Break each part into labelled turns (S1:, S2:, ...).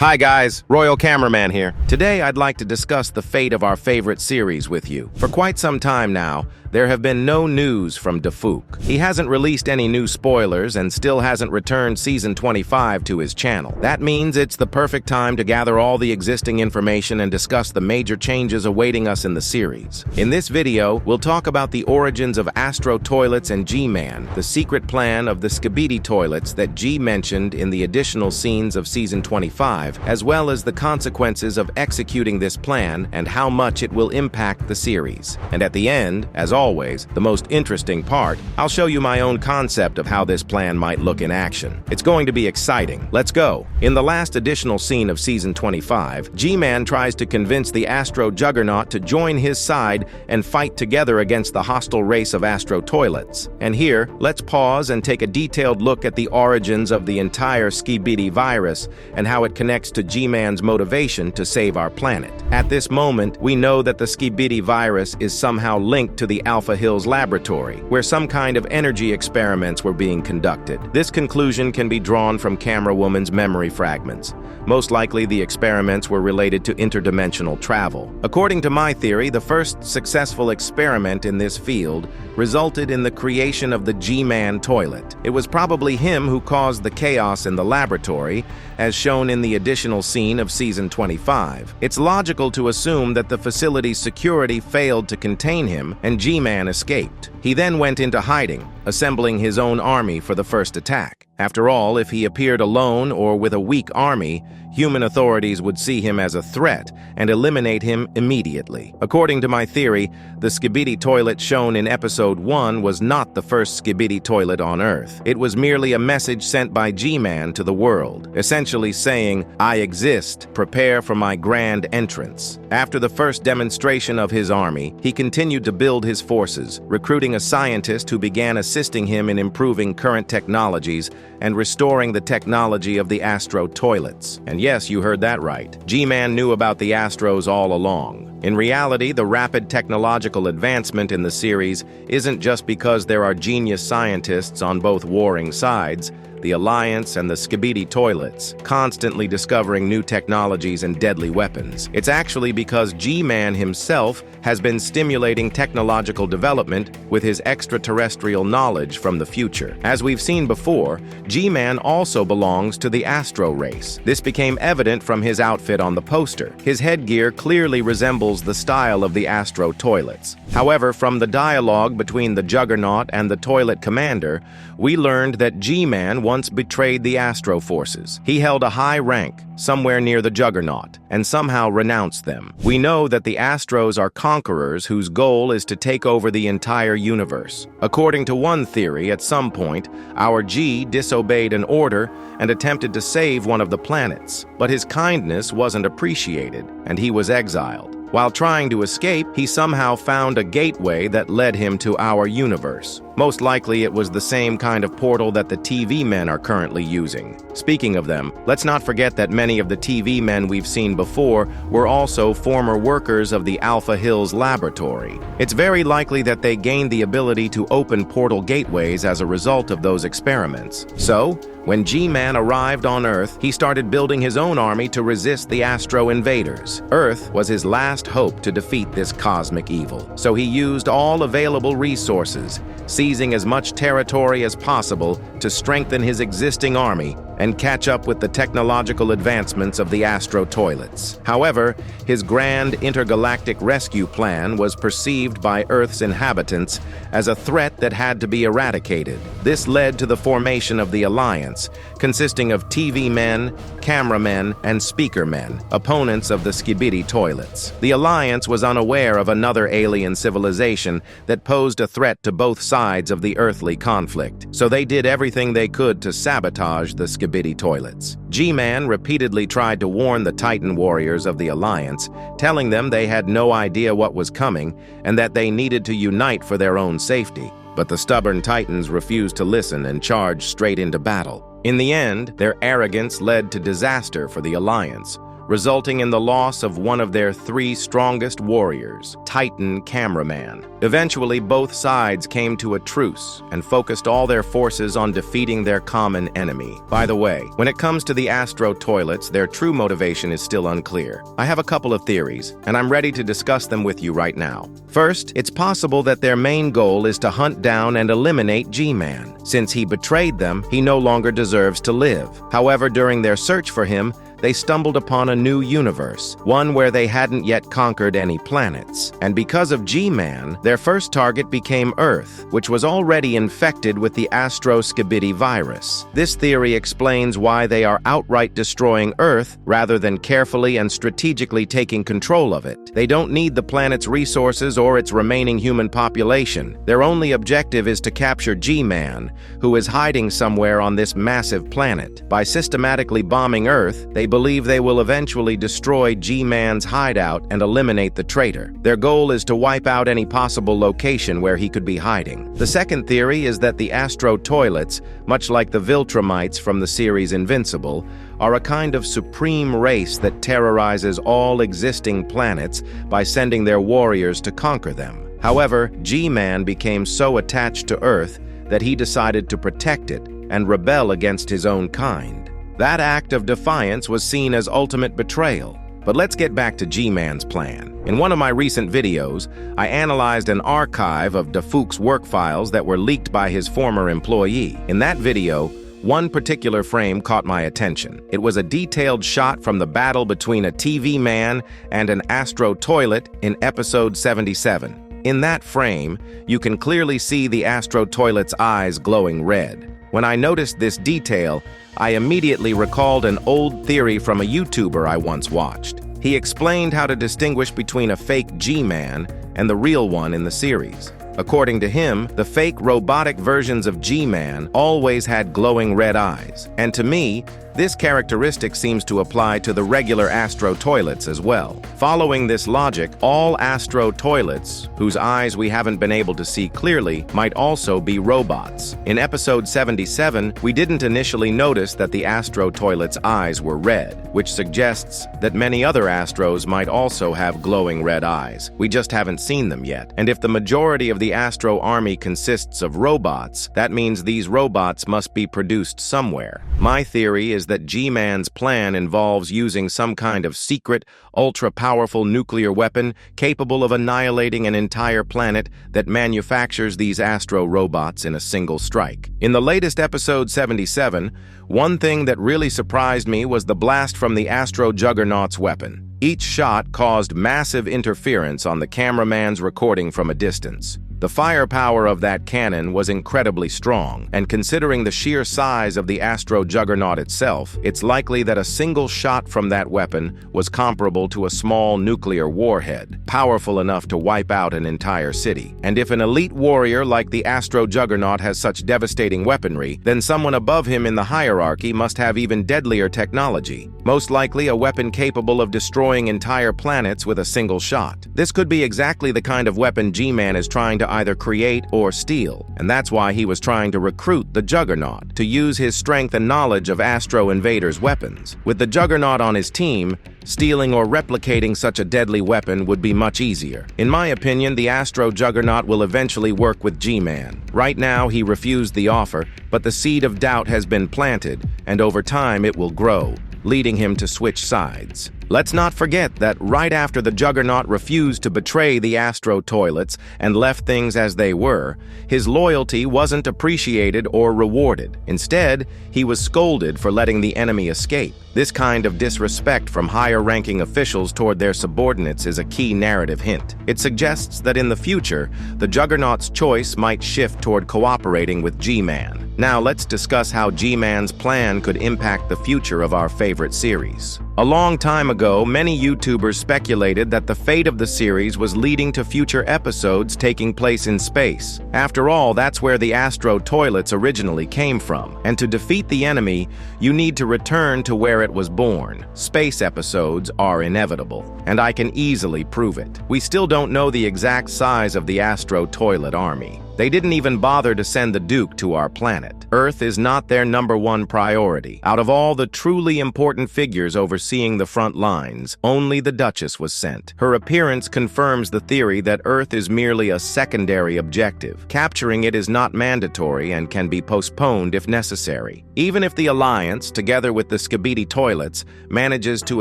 S1: Hi guys, Royal Cameraman here. Today I'd like to discuss the fate of our favorite series with you. For quite some time now, there have been no news from Defuk. He hasn't released any new spoilers and still hasn't returned Season 25 to his channel. That means it's the perfect time to gather all the existing information and discuss the major changes awaiting us in the series. In this video, we'll talk about the origins of Astro Toilets and G-Man, the secret plan of the skibidi toilets that G mentioned in the additional scenes of Season 25, as well as the consequences of executing this plan and how much it will impact the series. And at the end, as always, the most interesting part, I'll show you my own concept of how this plan might look in action. It's going to be exciting. Let's go. In the last additional scene of Season 25, G-Man tries to convince the Astro Juggernaut to join his side and fight together against the hostile race of Astro Toilets. And here, let's pause and take a detailed look at the origins of the entire skibidi virus and how it connects to G-Man's motivation to save our planet. At this moment, we know that the skibidi virus is somehow linked to the Alpha Hills laboratory, where some kind of energy experiments were being conducted. This conclusion can be drawn from Camerawoman's memory fragments. Most likely, the experiments were related to interdimensional travel. According to my theory, the first successful experiment in this field resulted in the creation of the G-Man toilet. It was probably him who caused the chaos in the laboratory, as shown in the additional scene of Season 25. It's logical to assume that the facility's security failed to contain him and G-Man escaped. He then went into hiding, assembling his own army for the first attack. After all, if he appeared alone or with a weak army, human authorities would see him as a threat and eliminate him immediately. According to my theory, the skibidi toilet shown in Episode 1 was not the first skibidi toilet on Earth. It was merely a message sent by G-Man to the world, essentially saying, "I exist, prepare for my grand entrance." After the first demonstration of his army, he continued to build his forces, recruiting a scientist who began assisting him in improving current technologies and restoring the technology of the Astro toilets. And yes, you heard that right. G-Man knew about the Astros all along. In reality, the rapid technological advancement in the series isn't just because there are genius scientists on both warring sides, the Alliance and the skibidi toilets, constantly discovering new technologies and deadly weapons. It's actually because G-Man himself has been stimulating technological development with his extraterrestrial knowledge from the future. As we've seen before, G-Man also belongs to the Astro race. This became evident from his outfit on the poster. His headgear clearly resembles the style of the Astro toilets. However, from the dialogue between the Juggernaut and the toilet commander, we learned that G-Man once betrayed the Astro forces. He held a high rank, somewhere near the Juggernaut, and somehow renounced them. We know that the Astros are conquerors whose goal is to take over the entire universe. According to one theory, at some point, our G disobeyed an order and attempted to save one of the planets, but his kindness wasn't appreciated, and he was exiled. While trying to escape, he somehow found a gateway that led him to our universe. Most likely it was the same kind of portal that the TV men are currently using. Speaking of them, let's not forget that many of the TV men we've seen before were also former workers of the Alpha Hills laboratory. It's very likely that they gained the ability to open portal gateways as a result of those experiments. So, when G-Man arrived on Earth, he started building his own army to resist the Astro invaders. Earth was his last hope to defeat this cosmic evil, so he used all available resources, seizing as much territory as possible to strengthen his existing army and catch up with the technological advancements of the Astro toilets. However, his grand intergalactic rescue plan was perceived by Earth's inhabitants as a threat that had to be eradicated. This led to the formation of the Alliance, consisting of TV men, cameramen, and speaker men, opponents of the skibidi toilets. The Alliance was unaware of another alien civilization that posed a threat to both sides of the earthly conflict, so they did everything they could to sabotage the skibidi toilets. G-Man repeatedly tried to warn the Titan warriors of the Alliance, telling them they had no idea what was coming and that they needed to unite for their own safety. But the stubborn Titans refused to listen and charged straight into battle. In the end, their arrogance led to disaster for the Alliance, resulting in the loss of one of their 3 strongest warriors, Titan Cameraman. Eventually, both sides came to a truce and focused all their forces on defeating their common enemy. By the way, when it comes to the Astro Toilets, their true motivation is still unclear. I have a couple of theories, and I'm ready to discuss them with you right now. First, it's possible that their main goal is to hunt down and eliminate G-Man. Since he betrayed them, he no longer deserves to live. However, during their search for him, they stumbled upon a new universe, one where they hadn't yet conquered any planets. And because of G-Man, their first target became Earth, which was already infected with the skibidi virus. This theory explains why they are outright destroying Earth rather than carefully and strategically taking control of it. They don't need the planet's resources or its remaining human population. Their only objective is to capture G-Man, who is hiding somewhere on this massive planet. By systematically bombing Earth, they believe they will eventually destroy G-Man's hideout and eliminate the traitor. Their goal is to wipe out any possible location where he could be hiding. The second theory is that the Astro Toilets, much like the Viltrumites from the series Invincible, are a kind of supreme race that terrorizes all existing planets by sending their warriors to conquer them. However, G-Man became so attached to Earth that he decided to protect it and rebel against his own kind. That act of defiance was seen as ultimate betrayal. But let's get back to G-Man's plan. In one of my recent videos, I analyzed an archive of Dafook's work files that were leaked by his former employee. In that video, one particular frame caught my attention. It was a detailed shot from the battle between a TV man and an Astro Toilet in episode 77. In that frame, you can clearly see the Astro Toilet's eyes glowing red. When I noticed this detail, I immediately recalled an old theory from a YouTuber I once watched. He explained how to distinguish between a fake G-Man and the real one in the series. According to him, the fake robotic versions of G-Man always had glowing red eyes. And to me, this characteristic seems to apply to the regular Astro Toilets as well. Following this logic, all Astro Toilets, whose eyes we haven't been able to see clearly, might also be robots. In episode 77, we didn't initially notice that the Astro Toilet's eyes were red, which suggests that many other Astros might also have glowing red eyes. We just haven't seen them yet. And if the majority of the Astro army consists of robots, that means these robots must be produced somewhere. My theory is that G-Man's plan involves using some kind of secret, ultra-powerful nuclear weapon capable of annihilating an entire planet that manufactures these Astro robots in a single strike. In the latest episode 77, one thing that really surprised me was the blast from the Astro Juggernaut's weapon. Each shot caused massive interference on the cameraman's recording from a distance. The firepower of that cannon was incredibly strong, and considering the sheer size of the Astro Juggernaut itself, it's likely that a single shot from that weapon was comparable to a small nuclear warhead, powerful enough to wipe out an entire city. And if an elite warrior like the Astro Juggernaut has such devastating weaponry, then someone above him in the hierarchy must have even deadlier technology, most likely a weapon capable of destroying entire planets with a single shot. This could be exactly the kind of weapon G-Man is trying to either create or steal, and that's why he was trying to recruit the Juggernaut, to use his strength and knowledge of Astro Invaders' weapons. With the Juggernaut on his team, stealing or replicating such a deadly weapon would be much easier. In my opinion, the Astro Juggernaut will eventually work with G-Man. Right now, he refused the offer, but the seed of doubt has been planted, and over time it will grow, leading him to switch sides. Let's not forget that right after the Juggernaut refused to betray the Astro Toilets and left things as they were, his loyalty wasn't appreciated or rewarded. Instead, he was scolded for letting the enemy escape. This kind of disrespect from higher-ranking officials toward their subordinates is a key narrative hint. It suggests that in the future, the Juggernaut's choice might shift toward cooperating with G-Man. Now let's discuss how G-Man's plan could impact the future of our favorite series. A long time ago, many YouTubers speculated that the fate of the series was leading to future episodes taking place in space. After all, that's where the Astro Toilets originally came from. And to defeat the enemy, you need to return to where it was born. Space episodes are inevitable, and I can easily prove it. We still don't know the exact size of the Astro Toilet army. They didn't even bother to send the Duke to our planet. Earth is not their #1 priority. Out of all the truly important figures overseeing the front lines, only the Duchess was sent. Her appearance confirms the theory that Earth is merely a secondary objective. Capturing it is not mandatory and can be postponed if necessary. Even if the Alliance, together with the skibidi toilets, manages to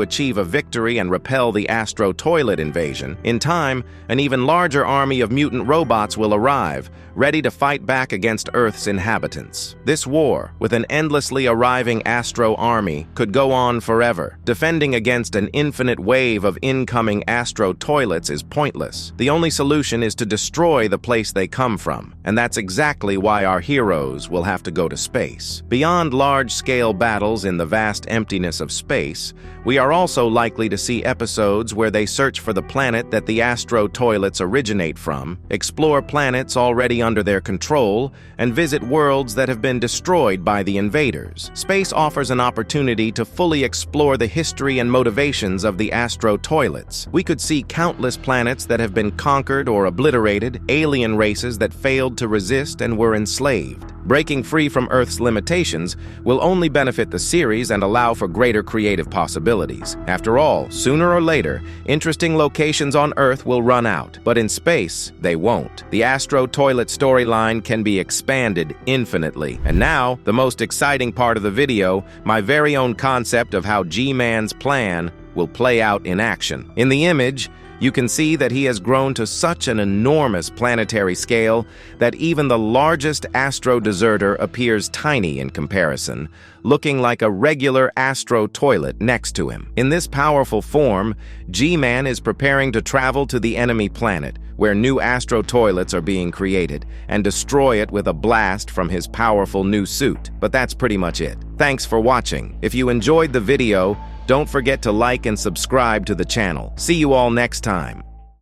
S1: achieve a victory and repel the Astro Toilet invasion, in time, an even larger army of mutant robots will arrive, ready to fight back against Earth's inhabitants. This war, with an endlessly arriving Astro army, could go on forever. Defending against an infinite wave of incoming Astro Toilets is pointless. The only solution is to destroy the place they come from, and that's exactly why our heroes will have to go to space. Beyond large-scale battles in the vast emptiness of space, we are also likely to see episodes where they search for the planet that the Astro Toilets originate from, explore planets already under their control, and visit worlds that have been destroyed by the invaders. Space offers an opportunity to fully explore the history and motivations of the Astro Toilets. We could see countless planets that have been conquered or obliterated, alien races that failed to resist and were enslaved. Breaking free from Earth's limitations will only benefit the series and allow for greater creative possibilities. After all, sooner or later, interesting locations on Earth will run out, but in space, they won't. The Astro Toilet storyline can be expanded infinitely. And now, the most exciting part of the video, my very own concept of how G-Man's plan will play out in action. In the image, you can see that he has grown to such an enormous planetary scale that even the largest Astro deserter appears tiny in comparison, looking like a regular Astro Toilet next to him. In this powerful form, G-Man is preparing to travel to the enemy planet, where new Astro Toilets are being created, and destroy it with a blast from his powerful new suit. But that's pretty much it. Thanks for watching. If you enjoyed the video, don't forget to like and subscribe to the channel. See you all next time.